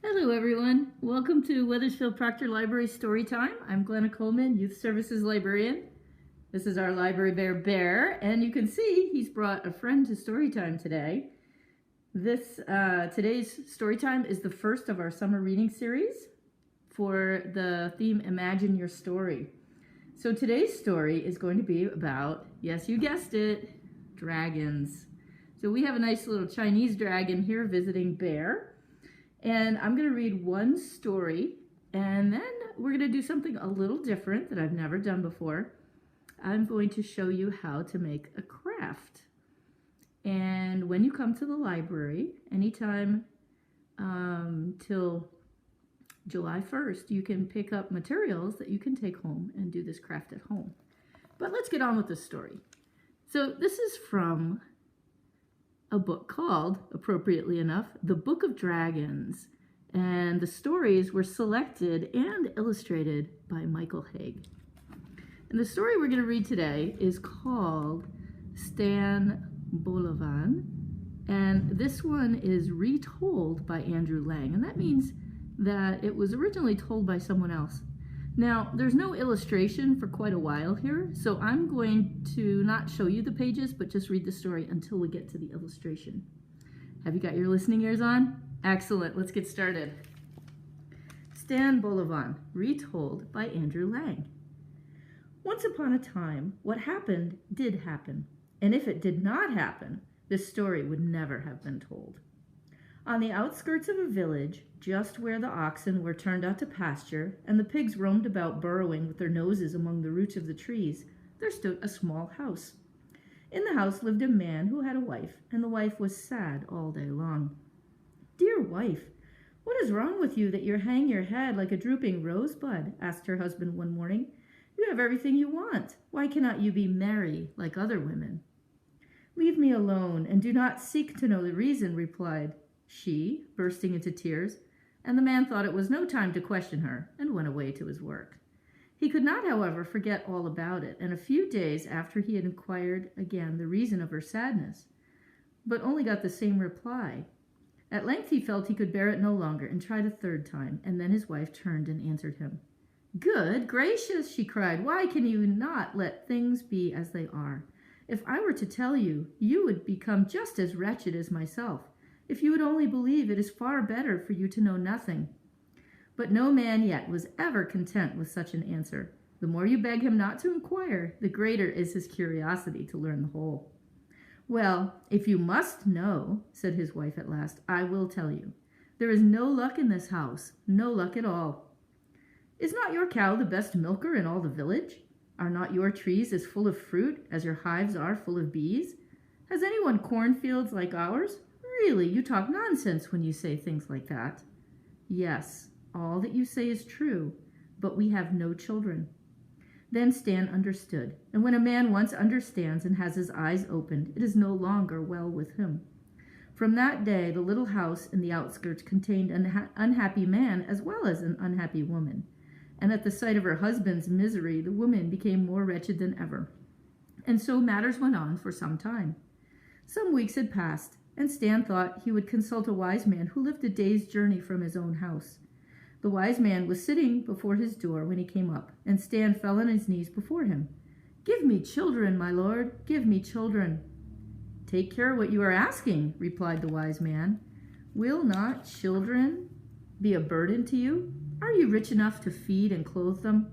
Hello everyone, welcome to Weathersfield Proctor Library Storytime. I'm Glenna Coleman, Youth Services Librarian. This is our library bear, and you can see he's brought a friend to Storytime today. Today's Storytime is the first of our summer reading series for the theme Imagine Your Story. So today's story is going to be about, yes you guessed it, dragons. So we have a nice little Chinese dragon here visiting Bear. And I'm going to read one story, and then we're going to do something a little different that I've never done before. I'm going to show you how to make a craft. And when you come to the library, anytime till July 1st, you can pick up materials that you can take home and do this craft at home. But let's get on with the story. So this is from a book called, appropriately enough, The Book of Dragons. And the stories were selected and illustrated by Michael Haig. And the story we're going to read today is called Stan Bolovan. And this one is retold by Andrew Lang. And that means that it was originally told by someone else. Now, there's no illustration for quite a while here, so I'm going to not show you the pages, but just read the story until we get to the illustration. Have you got your listening ears on? Excellent, let's get started. Stan Bolovan, retold by Andrew Lang. Once upon a time, what happened did happen, and if it did not happen, this story would never have been told. On the outskirts of a village, just where the oxen were turned out to pasture and the pigs roamed about burrowing with their noses among the roots of the trees, there stood a small house. In the house lived a man who had a wife, and the wife was sad all day long. "Dear wife, what is wrong with you that you hang your head like a drooping rosebud?" asked her husband one morning. "You have everything you want. Why cannot you be merry like other women?" "Leave me alone, and do not seek to know the reason," replied she, bursting into tears, and the man thought it was no time to question her, and went away to his work. He could not, however, forget all about it, and a few days after he had inquired again the reason of her sadness, but only got the same reply. At length he felt he could bear it no longer, and tried a third time, and then his wife turned and answered him. "Good gracious," she cried, "why can you not let things be as they are? If I were to tell you, you would become just as wretched as myself. If you would only believe, it is far better for you to know nothing." But no man yet was ever content with such an answer. The more you beg him not to inquire, the greater is his curiosity to learn the whole. "Well, if you must know," said his wife at last, "I will tell you. There is no luck in this house, no luck at all. Is not your cow the best milker in all the village? Are not your trees as full of fruit as your hives are full of bees? Has anyone cornfields like ours? Really, you talk nonsense when you say things like that." "Yes, all that you say is true, but we have no children." Then Stan understood, and when a man once understands and has his eyes opened, it is no longer well with him. From that day, the little house in the outskirts contained an unhappy man as well as an unhappy woman, and at the sight of her husband's misery, the woman became more wretched than ever. And so matters went on for some time. Some weeks had passed, and Stan thought he would consult a wise man who lived a day's journey from his own house. The wise man was sitting before his door when he came up, and Stan fell on his knees before him. "Give me children, my lord, give me children." "Take care what you are asking," replied the wise man. "Will not children be a burden to you? Are you rich enough to feed and clothe them?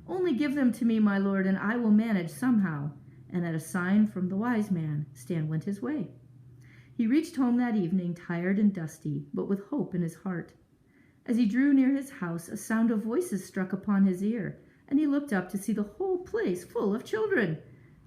Only give them to me, my lord, and I will manage somehow." And at a sign from the wise man, Stan went his way. He reached home that evening, tired and dusty, but with hope in his heart. As he drew near his house, a sound of voices struck upon his ear, and he looked up to see the whole place full of children.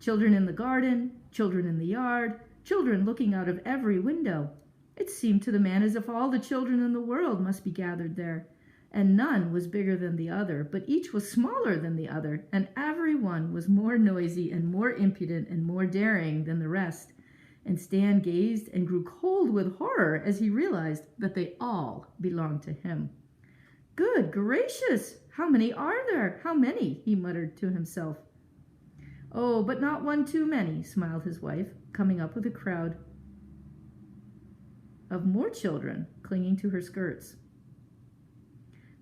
Children in the garden, children in the yard, children looking out of every window. It seemed to the man as if all the children in the world must be gathered there, and none was bigger than the other, but each was smaller than the other, and every one was more noisy and more impudent and more daring than the rest. And Stan gazed and grew cold with horror as he realized that they all belonged to him. "Good gracious! How many are there? How many?" he muttered to himself. "Oh, but not one too many," smiled his wife, coming up with a crowd of more children clinging to her skirts.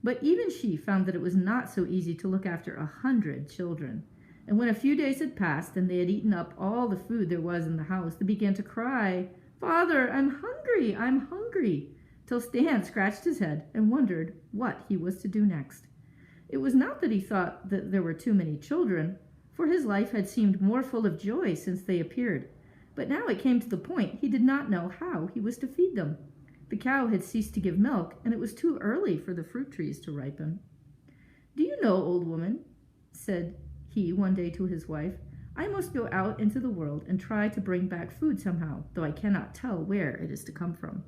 But even she found that it was not so easy to look after 100 children. And when a few days had passed and they had eaten up all the food there was in the house, they began to cry, "Father, I'm hungry, I'm hungry," till Stan scratched his head and wondered what he was to do next. It was not that he thought that there were too many children, for his life had seemed more full of joy since they appeared. But now it came to the point he did not know how he was to feed them. The cow had ceased to give milk, and it was too early for the fruit trees to ripen. "Do you know, old woman," said he one day to his wife, "I must go out into the world and try to bring back food somehow, though I cannot tell where it is to come from."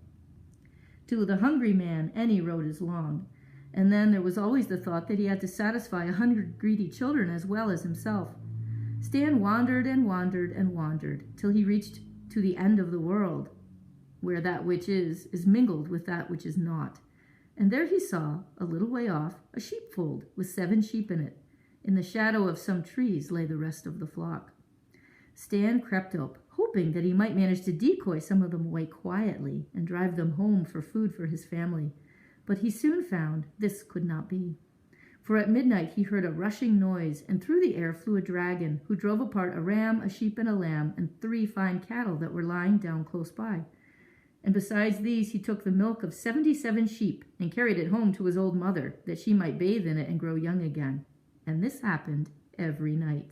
To the hungry man, any road is long, and then there was always the thought that he had to satisfy 100 greedy children as well as himself. Stan wandered and wandered and wandered till he reached to the end of the world, where that which is mingled with that which is not. And there he saw, a little way off, a sheepfold with 7 sheep in it. In the shadow of some trees lay the rest of the flock. Stan crept up, hoping that he might manage to decoy some of them away quietly and drive them home for food for his family. But he soon found this could not be. For at midnight he heard a rushing noise, and through the air flew a dragon, who drove apart a ram, a sheep, and a lamb, and 3 fine cattle that were lying down close by. And besides these he took the milk of 77 sheep, and carried it home to his old mother, that she might bathe in it and grow young again. And this happened every night.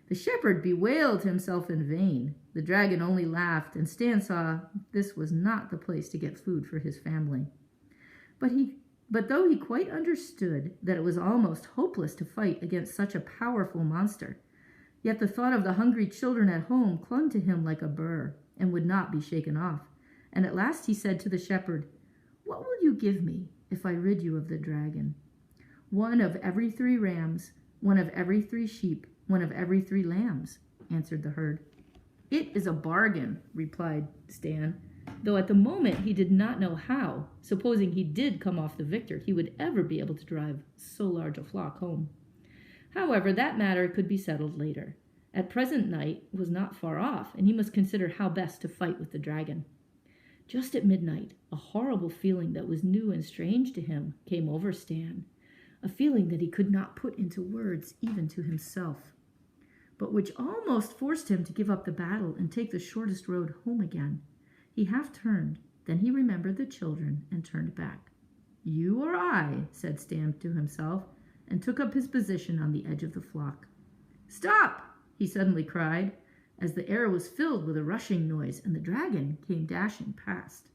The shepherd bewailed himself in vain. The dragon only laughed, and Stan saw this was not the place to get food for his family. But though he quite understood that it was almost hopeless to fight against such a powerful monster, yet the thought of the hungry children at home clung to him like a burr, and would not be shaken off. And at last he said to the shepherd, "What will you give me if I rid you of the dragon?" "1 of every 3 rams, 1 of every 3 sheep, 1 of every 3 lambs," answered the herd. "It is a bargain," replied Stan, though at the moment he did not know how, supposing he did come off the victor, he would ever be able to drive so large a flock home. However, that matter could be settled later. At present night was not far off, and he must consider how best to fight with the dragon. Just at midnight, a horrible feeling that was new and strange to him came over Stan, a feeling that he could not put into words even to himself, but which almost forced him to give up the battle and take the shortest road home again. He half turned, then he remembered the children and turned back. "You or I," said Stan to himself, and took up his position on the edge of the flock. "Stop!" he suddenly cried, as the air was filled with a rushing noise, and the dragon came dashing past.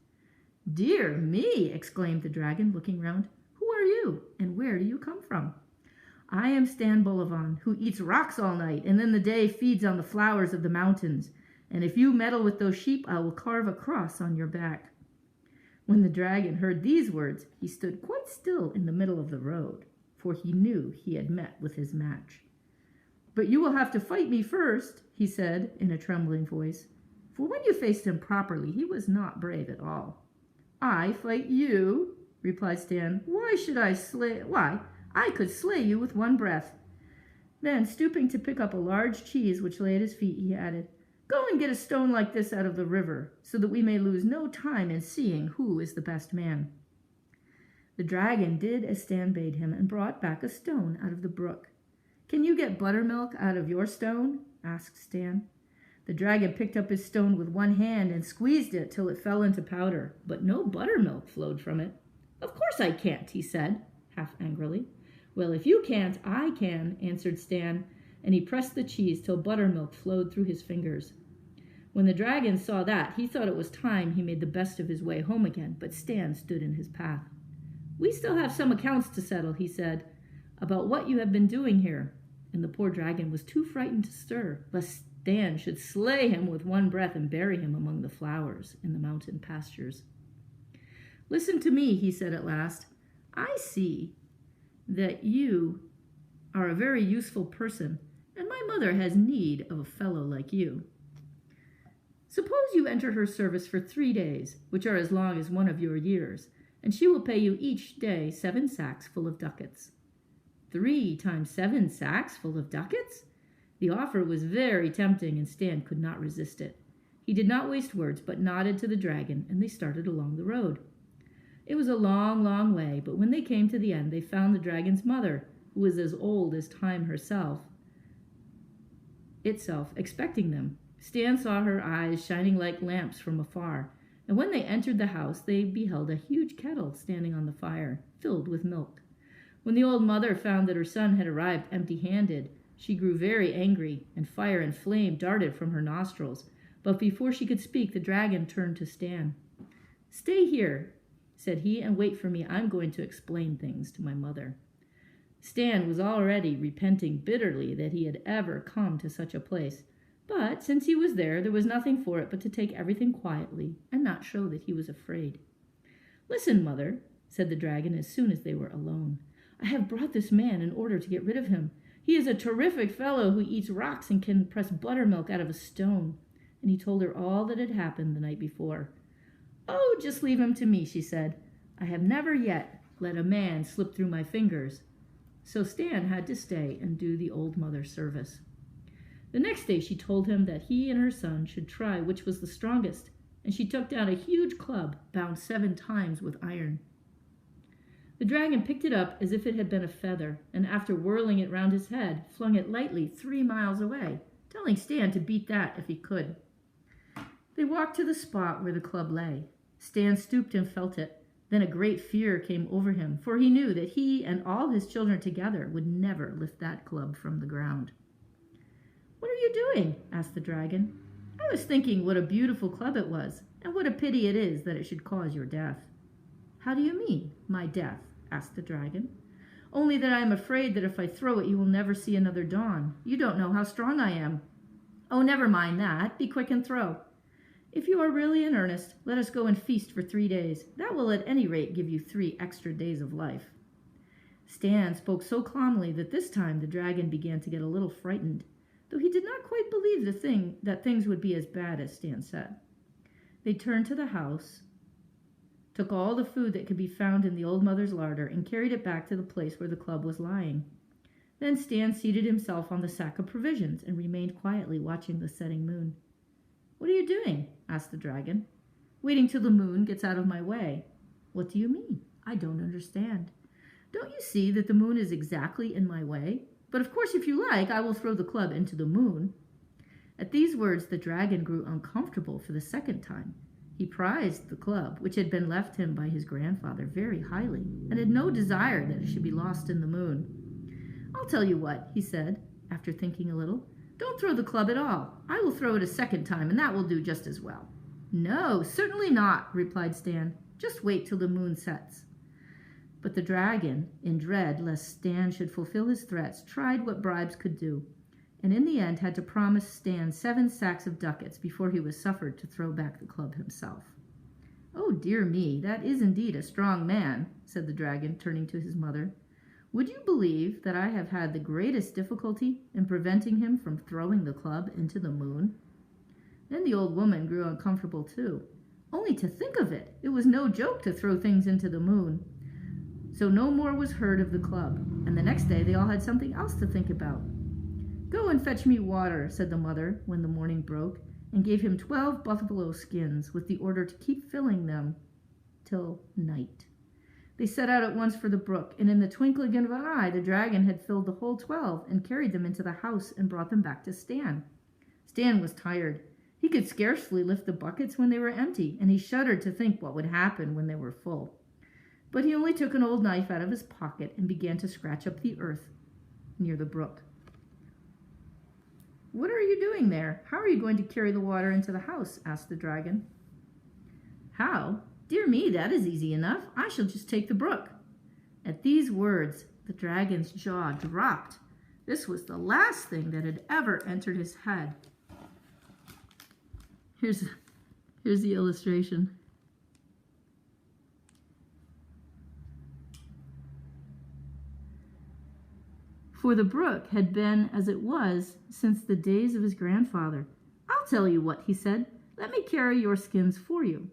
"Dear me!" exclaimed the dragon, looking round. "Who are you, and where do you come from?" "I am Stan Bolovan, who eats rocks all night, and in the day feeds on the flowers of the mountains. And if you meddle with those sheep, I will carve a cross on your back." When the dragon heard these words, he stood quite still in the middle of the road, for he knew he had met with his match. "But you will have to fight me first," he said in a trembling voice, for when you faced him properly, he was not brave at all. "I fight you?" replied Stan. "Why should I slay? Why, I could slay you with 1 breath." Then, stooping to pick up a large cheese which lay at his feet, he added, "Go and get a stone like this out of the river, so that we may lose no time in seeing who is the best man." The dragon did as Stan bade him, and brought back a stone out of the brook. "Can you get buttermilk out of your stone?" asked Stan. The dragon picked up his stone with 1 hand and squeezed it till it fell into powder, but no buttermilk flowed from it. "Of course I can't," he said, half angrily. "Well, if you can't, I can," answered Stan, and he pressed the cheese till buttermilk flowed through his fingers. When the dragon saw that, he thought it was time he made the best of his way home again, but Stan stood in his path. "We still have some accounts to settle," he said, "about what you have been doing here." And the poor dragon was too frightened to stir, lest Stan should slay him with 1 breath and bury him among the flowers in the mountain pastures. "Listen to me," he said at last. "I see that you are a very useful person, and my mother has need of a fellow like you. Suppose you enter her service for 3 days, which are as long as 1 of your years, and she will pay you each day 7 sacks full of ducats." 3 times 7 sacks full of ducats? The offer was very tempting, and Stan could not resist it. He did not waste words, but nodded to the dragon, and they started along the road. It was a long, long way, but when they came to the end, they found the dragon's mother, who was as old as time itself, expecting them. Stan saw her eyes shining like lamps from afar, and when they entered the house, they beheld a huge kettle standing on the fire, filled with milk. When the old mother found that her son had arrived empty-handed, she grew very angry, and fire and flame darted from her nostrils. But before she could speak, the dragon turned to Stan. "Stay here," said he, "and wait for me. I'm going to explain things to my mother." Stan was already repenting bitterly that he had ever come to such a place. But since he was there was nothing for it but to take everything quietly and not show that he was afraid. "Listen, mother," said the dragon as soon as they were alone. "I have brought this man in order to get rid of him. He is a terrific fellow who eats rocks and can press buttermilk out of a stone." And he told her all that had happened the night before. "Oh, just leave him to me," she said. "I have never yet let a man slip through my fingers." So Stan had to stay and do the old mother's service. The next day she told him that he and her son should try which was the strongest, and she took down a huge club bound 7 times with iron. The dragon picked it up as if it had been a feather, and after whirling it round his head, flung it lightly 3 miles away, telling Stan to beat that if he could. They walked to the spot where the club lay. Stan stooped and felt it. Then a great fear came over him, for he knew that he and all his children together would never lift that club from the ground. "What are you doing?" asked the dragon. "I was thinking what a beautiful club it was, and what a pity it is that it should cause your death." "How do you mean, my death?" asked the dragon. "Only that I am afraid that if I throw it you will never see another dawn. You don't know how strong I am." "Oh, never mind that. Be quick and throw." "If you are really in earnest, let us go and feast for 3 days. That will at any rate give you 3 extra days of life." Stan spoke so calmly that this time the dragon began to get a little frightened, though he did not quite believe that things would be as bad as Stan said. They turned to the house, took all the food that could be found in the old mother's larder, and carried it back to the place where the club was lying. Then Stan seated himself on the sack of provisions and remained quietly watching the setting moon. "What are you doing?" asked the dragon. "Waiting till the moon gets out of my way." "What do you mean? I don't understand." "Don't you see that the moon is exactly in my way? But of course, if you like, I will throw the club into the moon." At these words, the dragon grew uncomfortable for the second time. He prized the club, which had been left him by his grandfather, very highly, and had no desire that it should be lost in the moon. "I'll tell you what," he said, after thinking a little. "Don't throw the club at all. I will throw it a second time, and that will do just as well." "No, certainly not," replied Stan. "Just wait till the moon sets." But the dragon, in dread lest Stan should fulfill his threats, tried what bribes could do, and in the end had to promise Stan 7 sacks of ducats before he was suffered to throw back the club himself. "Oh, dear me, that is indeed a strong man," said the dragon, turning to his mother. "Would you believe that I have had the greatest difficulty in preventing him from throwing the club into the moon?" Then the old woman grew uncomfortable too. Only to think of it! It was no joke to throw things into the moon. So no more was heard of the club, and the next day they all had something else to think about. "Go and fetch me water," said the mother when the morning broke, and gave him 12 buffalo skins with the order to keep filling them till night. They set out at once for the brook, and in the twinkling of an eye the dragon had filled the whole 12 and carried them into the house and brought them back to Stan. Stan was tired. He could scarcely lift the buckets when they were empty, and he shuddered to think what would happen when they were full. But he only took an old knife out of his pocket and began to scratch up the earth near the brook. "What are you doing there? How are you going to carry the water into the house?" asked the dragon. "How? Dear me, that is easy enough. I shall just take the brook." At these words, the dragon's jaw dropped. This was the last thing that had ever entered his head. Here's the illustration. For the brook had been as it was since the days of his grandfather. "I'll tell you what," he said. "Let me carry your skins for you."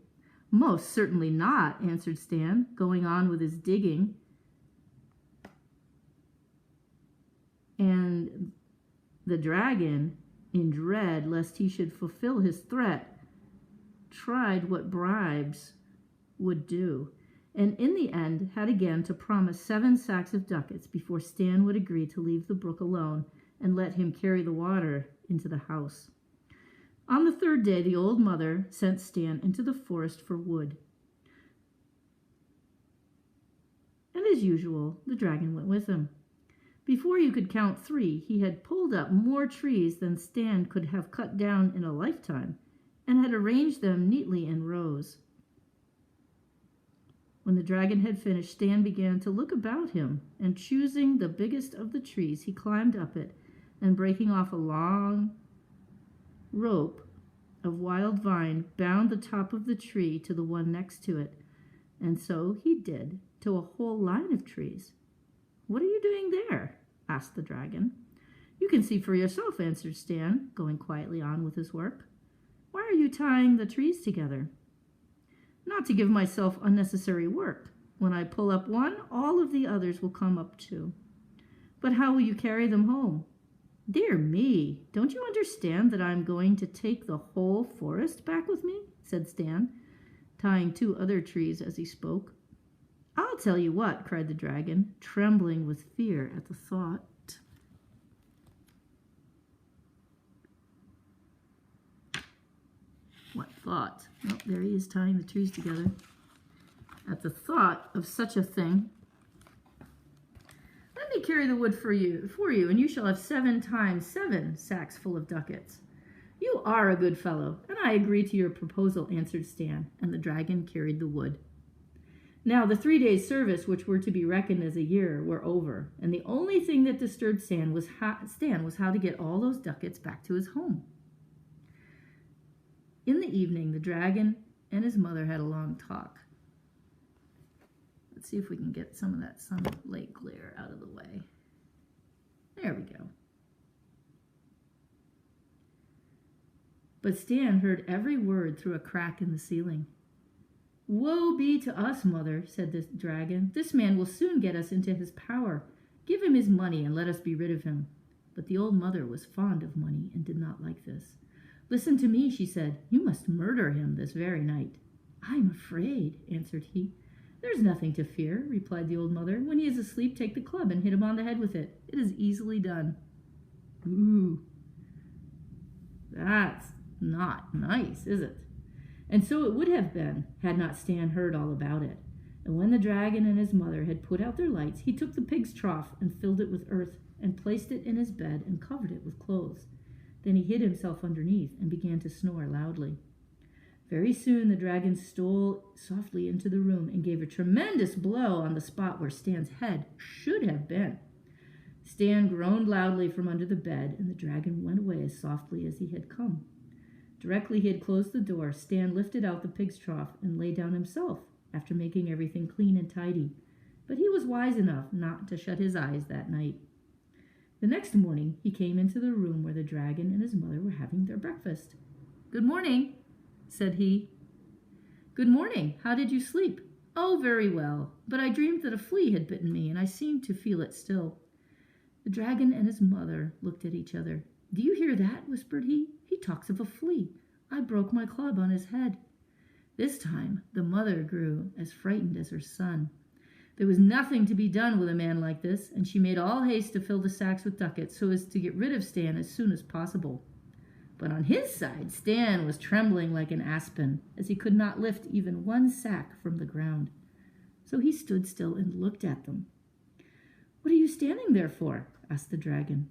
"Most certainly not," answered Stan, going on with his digging. And the dragon, in dread lest he should fulfill his threat, tried what bribes would do. and in the end had again to promise 7 sacks of ducats before Stan would agree to leave the brook alone and let him carry the water into the house. On the 3rd day, the old mother sent Stan into the forest for wood. And as usual, the dragon went with him. Before you could count 3, he had pulled up more trees than Stan could have cut down in a lifetime, and had arranged them neatly in rows. When the dragon had finished, Stan began to look about him, and choosing the biggest of the trees, he climbed up it, and breaking off a long rope of wild vine, bound the top of the tree to the one next to it. And so he did to a whole line of trees. "What are you doing there?" asked the dragon. "You can see for yourself," answered Stan, going quietly on with his work. "Why are you tying the trees together?" "Not to give myself unnecessary work. When I pull up one, all of the others will come up too." "But how will you carry them home?" "Dear me, don't you understand that I'm going to take the whole forest back with me?" said Stan, tying 2 other trees as he spoke. "I'll tell you what," cried the dragon, trembling with fear at the thought. What thought? Oh, there he is tying the trees together. At the thought of such a thing, "Let me carry the wood for you, and you shall have 7 times 7 sacks full of ducats." "You are a good fellow, and I agree to your proposal," answered Stan, and the dragon carried the wood. Now the 3 days' service, which were to be reckoned as a year, were over, and the only thing that disturbed Stan was how to get all those ducats back to his home. In the evening, the dragon and his mother had a long talk. Let's see if we can get some of that sunlight glare out of the way. There we go. But Stan heard every word through a crack in the ceiling. "Woe be to us, mother," said the dragon. "This man will soon get us into his power. Give him his money and let us be rid of him." But the old mother was fond of money and did not like this. "Listen to me," she said. "You must murder him this very night." "I'm afraid," answered he. "There's nothing to fear," replied the old mother. "When he is asleep, take the club and hit him on the head with it. It is easily done." Ooh, that's not nice, is it? And so it would have been, had not Stan heard all about it. And when the dragon and his mother had put out their lights, he took the pig's trough and filled it with earth, and placed it in his bed and covered it with clothes. Then he hid himself underneath and began to snore loudly. Very soon the dragon stole softly into the room and gave a tremendous blow on the spot where Stan's head should have been. Stan groaned loudly from under the bed, and the dragon went away as softly as he had come. Directly he had closed the door, Stan lifted out the pig's trough and lay down himself, after making everything clean and tidy. But he was wise enough not to shut his eyes that night. The next morning he came into the room where the dragon and his mother were having their breakfast. "Good morning," said he. "Good morning. How did you sleep?" "Oh, very well, but I dreamed that a flea had bitten me, and I seemed to feel it still." The dragon and his mother looked at each other. "Do you hear that?" whispered he. "He talks of a flea. I broke my club on his head." This time the mother grew as frightened as her son. There was nothing to be done with a man like this, and she made all haste to fill the sacks with ducats so as to get rid of Stan as soon as possible. But on his side, Stan was trembling like an aspen, as he could not lift even 1 sack from the ground. So he stood still and looked at them. "What are you standing there for?" asked the dragon.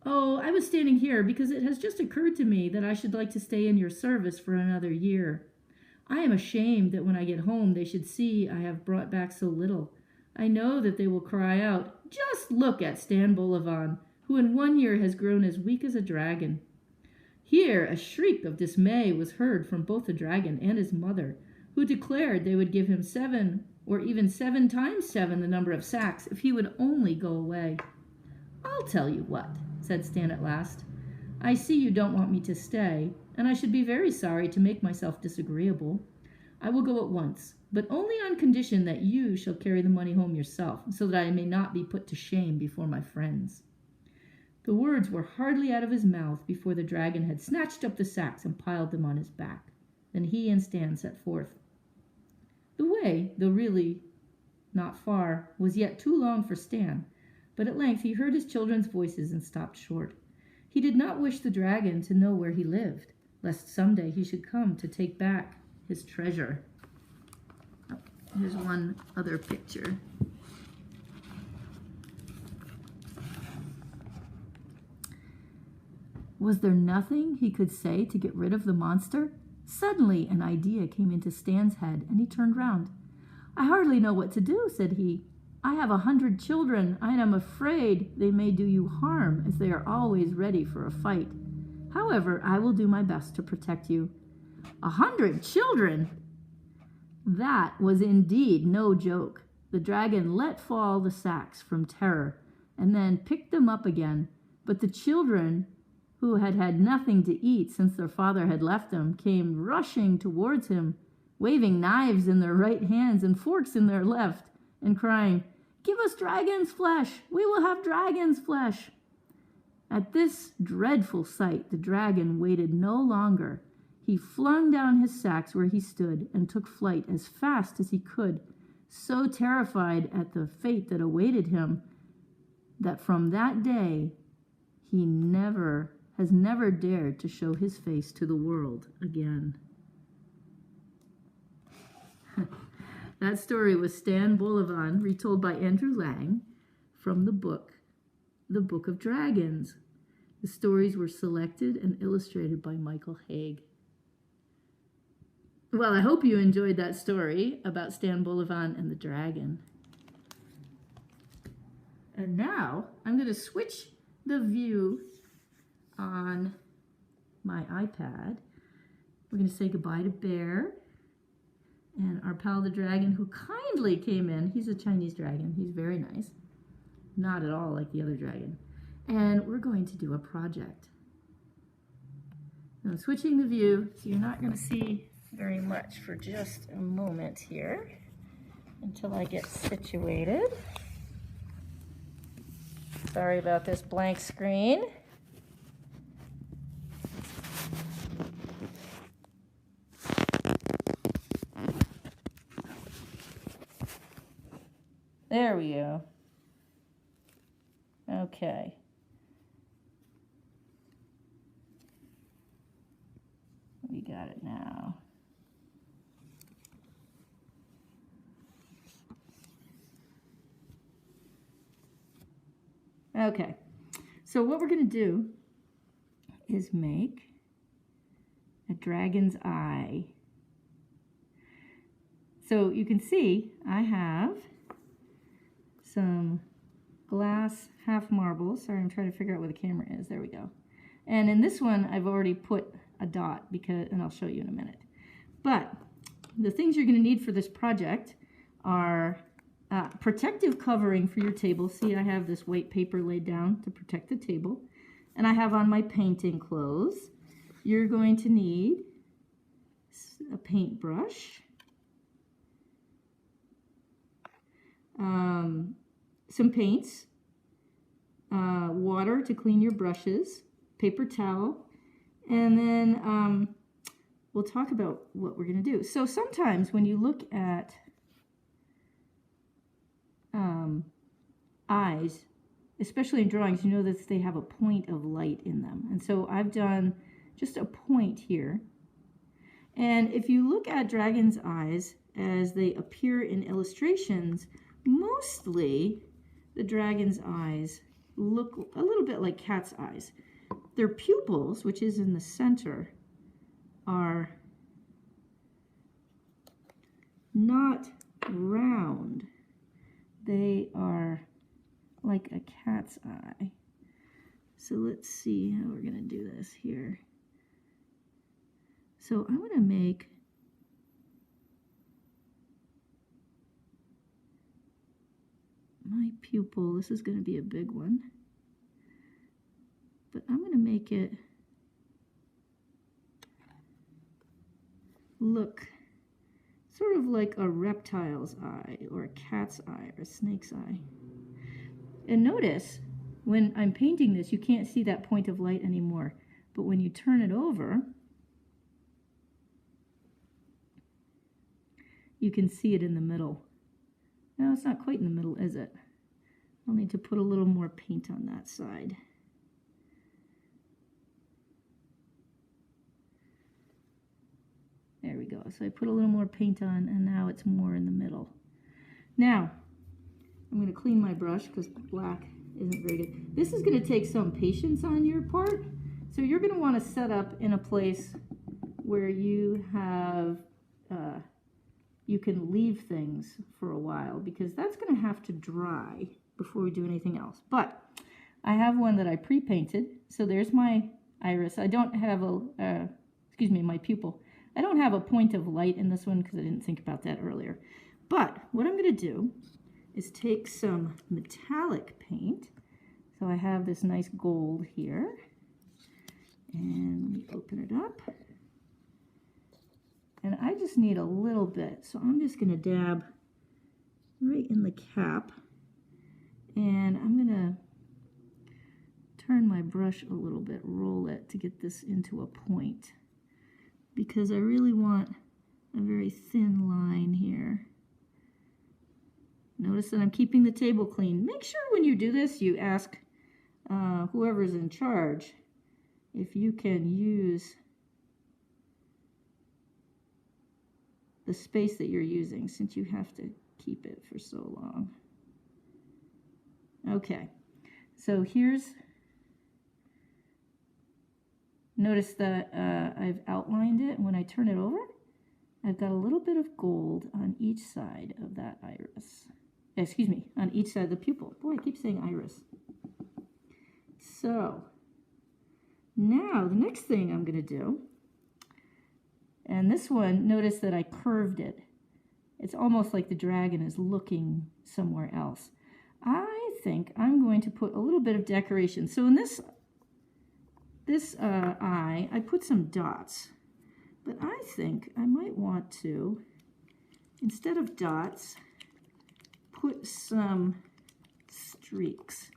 "Oh, I was standing here because it has just occurred to me that I should like to stay in your service for another year. I am ashamed that when I get home they should see I have brought back so little. I know that they will cry out, 'Just look at Stan Bolovan, who in 1 year has grown as weak as a dragon.'" Here a shriek of dismay was heard from both the dragon and his mother, who declared they would give him 7 or even 7 times 7 the number of sacks if he would only go away. "I'll tell you what," said Stan at last. "I see you don't want me to stay, and I should be very sorry to make myself disagreeable. I will go at once, but only on condition that you shall carry the money home yourself, so that I may not be put to shame before my friends." The words were hardly out of his mouth before the dragon had snatched up the sacks and piled them on his back. Then he and Stan set forth. The way, though really not far, was yet too long for Stan, but at length he heard his children's voices and stopped short. He did not wish the dragon to know where he lived, lest someday he should come to take back his treasure. Oh, here's one other picture. Was there nothing he could say to get rid of the monster? Suddenly an idea came into Stan's head, and he turned round. "I hardly know what to do," said he. "I have 100 children, and am afraid they may do you harm, as they are always ready for a fight. However, I will do my best to protect you." 100 children! That was indeed no joke. The dragon let fall the sacks from terror, and then picked them up again. But the children, who had had nothing to eat since their father had left them, came rushing towards him, waving knives in their right hands and forks in their left, and crying, "Give us dragon's flesh! We will have dragon's flesh!" At this dreadful sight, the dragon waited no longer. He flung down his sacks where he stood and took flight as fast as he could, so terrified at the fate that awaited him that from that day he has never dared to show his face to the world again. That story was Stan Bolovan, retold by Andrew Lang from the book of Dragons. The stories were selected and illustrated by Michael Haig. Well, I hope you enjoyed that story about Stan Bolovan and the dragon. And now I'm going to switch the view on my iPad. We're going to say goodbye to Bear and our pal the dragon, who kindly came in. He's a Chinese dragon. He's very nice. Not at all like the other dragon. And we're going to do a project. I'm switching the view, so you're not going to see very much for just a moment here until I get situated. Sorry about this blank screen. There we go. Okay. We got it now. Okay, so what we're going to do is make a dragon's eye. So you can see I have some glass half marbles. Sorry, I'm trying to figure out where the camera is. There we go. And in this one, I've already put a dot, and I'll show you in a minute. But the things you're going to need for this project are protective covering for your table. See, I have this white paper laid down to protect the table. And I have on my painting clothes. You're going to need a paintbrush, some paints, water to clean your brushes, paper towel, and then we'll talk about what we're going to do. So sometimes when you look at eyes, especially in drawings, you know that they have a point of light in them. And so I've done just a point here. And if you look at dragon's eyes as they appear in illustrations, mostly the dragon's eyes look a little bit like cat's eyes. Their pupils, which is in the center, are not round. They are like a cat's eye. So let's see how we're going to do this here. So I'm going to make my pupil. This is going to be a big one. But I'm going to make it look sort of like a reptile's eye, or a cat's eye, or a snake's eye. And notice, when I'm painting this, you can't see that point of light anymore. But when you turn it over, you can see it in the middle. No, it's not quite in the middle, is it? I'll need to put a little more paint on that side. There we go. So I put a little more paint on, and now it's more in the middle. Now, I'm going to clean my brush because black isn't very good. This is going to take some patience on your part. So you're going to want to set up in a place where you have, you can leave things for a while, because that's going to have to dry before we do anything else. But I have one that I pre-painted. So there's my iris. I don't have a, excuse me, my pupil. I don't have a point of light in this one because I didn't think about that earlier. But what I'm going to do is take some metallic paint. So I have this nice gold here. And let me open it up. And I just need a little bit. So I'm just going to dab right in the cap. And I'm going to turn my brush a little bit, roll it to get this into a point, because I really want a very thin line here. Notice that I'm keeping the table clean. Make sure when you do this, you ask whoever's in charge if you can use the space that you're using, since you have to keep it for so long. Okay, so notice that I've outlined it, and when I turn it over, I've got a little bit of gold on each side of that iris. Excuse me, on each side of the pupil. Boy, I keep saying iris. So, now the next thing I'm going to do, and this one, notice that I curved it. It's almost like the dragon is looking somewhere else. I think I'm going to put a little bit of decoration. So in this eye, I put some dots. But I think I might want to, instead of dots, put some streaks.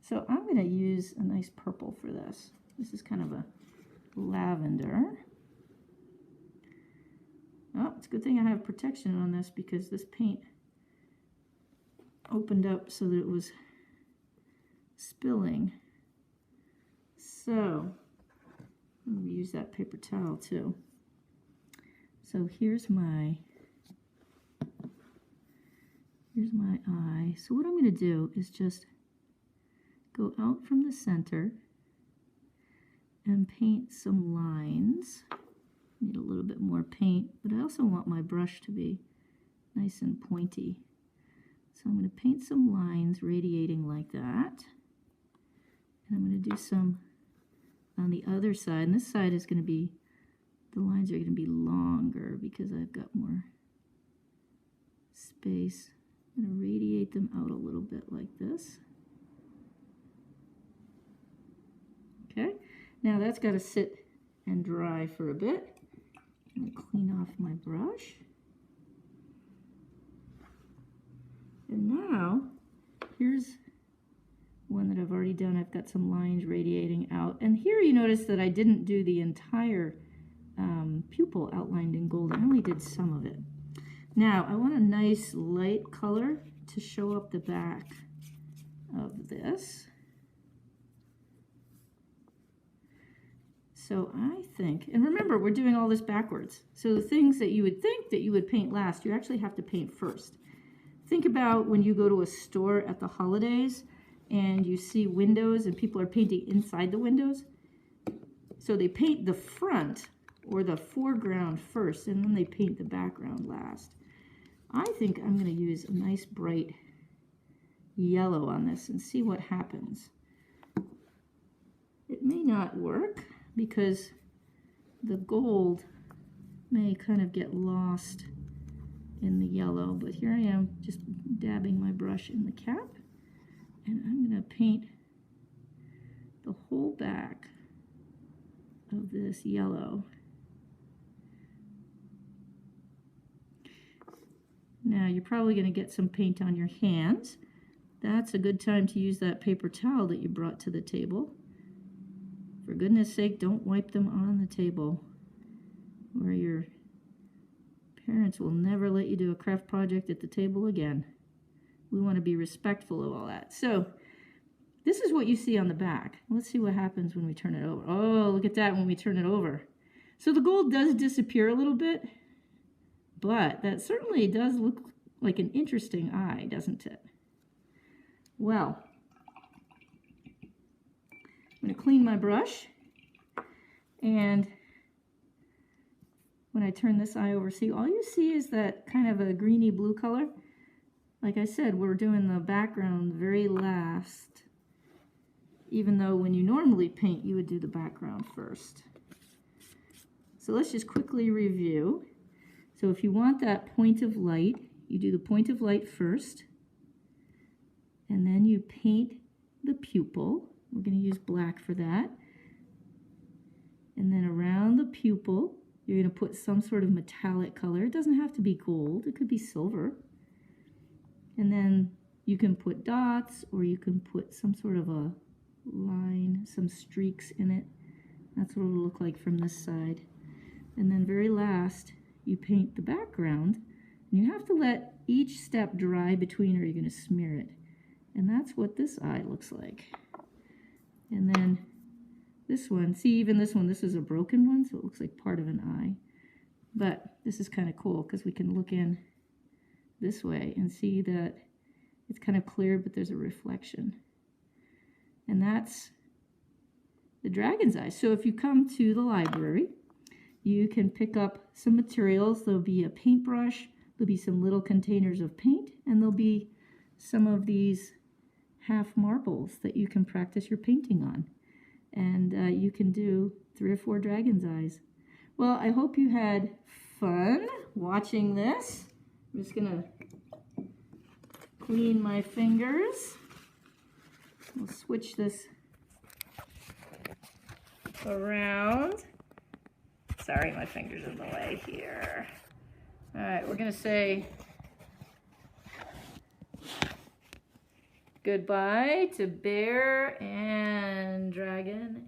So I'm going to use a nice purple for this. This is kind of a lavender. Oh, it's a good thing I have protection on this, because this paint opened up so that it was spilling. So I'm going to use that paper towel too. So here's my eye. So what I'm going to do is just go out from the center and paint some lines. Need a little bit more paint, but I also want my brush to be nice and pointy. So I'm going to paint some lines radiating like that. And I'm going to do some on the other side. And this side is going to be, the lines are going to be longer because I've got more space. I'm going to radiate them out a little bit like this. Okay, now that's got to sit and dry for a bit. I'm going to clean off my brush. And now, here's one that I've already done. I've got some lines radiating out. And here you notice that I didn't do the entire pupil outlined in gold. I only did some of it. Now, I want a nice light color to show up the back of this. So I think, and remember, we're doing all this backwards. So the things that you would think that you would paint last, you actually have to paint first. Think about when you go to a store at the holidays and you see windows and people are painting inside the windows. So they paint the front or the foreground first, and then they paint the background last. I think I'm going to use a nice bright yellow on this and see what happens. It may not work because the gold may kind of get lost in the yellow, but here I am just dabbing my brush in the cap, and I'm going to paint the whole back of this yellow. Now you're probably going to get some paint on your hands. That's a good time to use that paper towel that you brought to the table. For goodness sake, don't wipe them on the table where your Parents will never let you do a craft project at the table again. We want to be respectful of all that. So this is what you see on the back. Let's see what happens when we turn it over. Oh, look at that when we turn it over. So the gold does disappear a little bit, but that certainly does look like an interesting eye, doesn't it? Well, I'm going to clean my brush, and when I turn this eye over, see, all you see is that kind of a greeny blue color. Like I said, we're doing the background very last, even though when you normally paint, you would do the background first. So let's just quickly review. So if you want that point of light, you do the point of light first, and then you paint the pupil. We're going to use black for that. And then around the pupil, you're going to put some sort of metallic color. It doesn't have to be gold. It could be silver. And then you can put dots, or you can put some sort of a line, some streaks in it. That's what it'll look like from this side. And then very last, you paint the background. And you have to let each step dry between, or you're going to smear it. And that's what this eye looks like. And then this one, see, even this one, this is a broken one, so it looks like part of an eye. But this is kind of cool because we can look in this way and see that it's kind of clear, but there's a reflection. And that's the dragon's eye. So if you come to the library, you can pick up some materials. There'll be a paintbrush, there'll be some little containers of paint, and there'll be some of these half marbles that you can practice your painting on. And you can do 3 or 4 dragon's eyes. Well, I hope you had fun watching this. I'm just gonna clean my fingers. We'll switch this around. Sorry, my finger's in the way here. All right, we're gonna say goodbye to bear and dragon.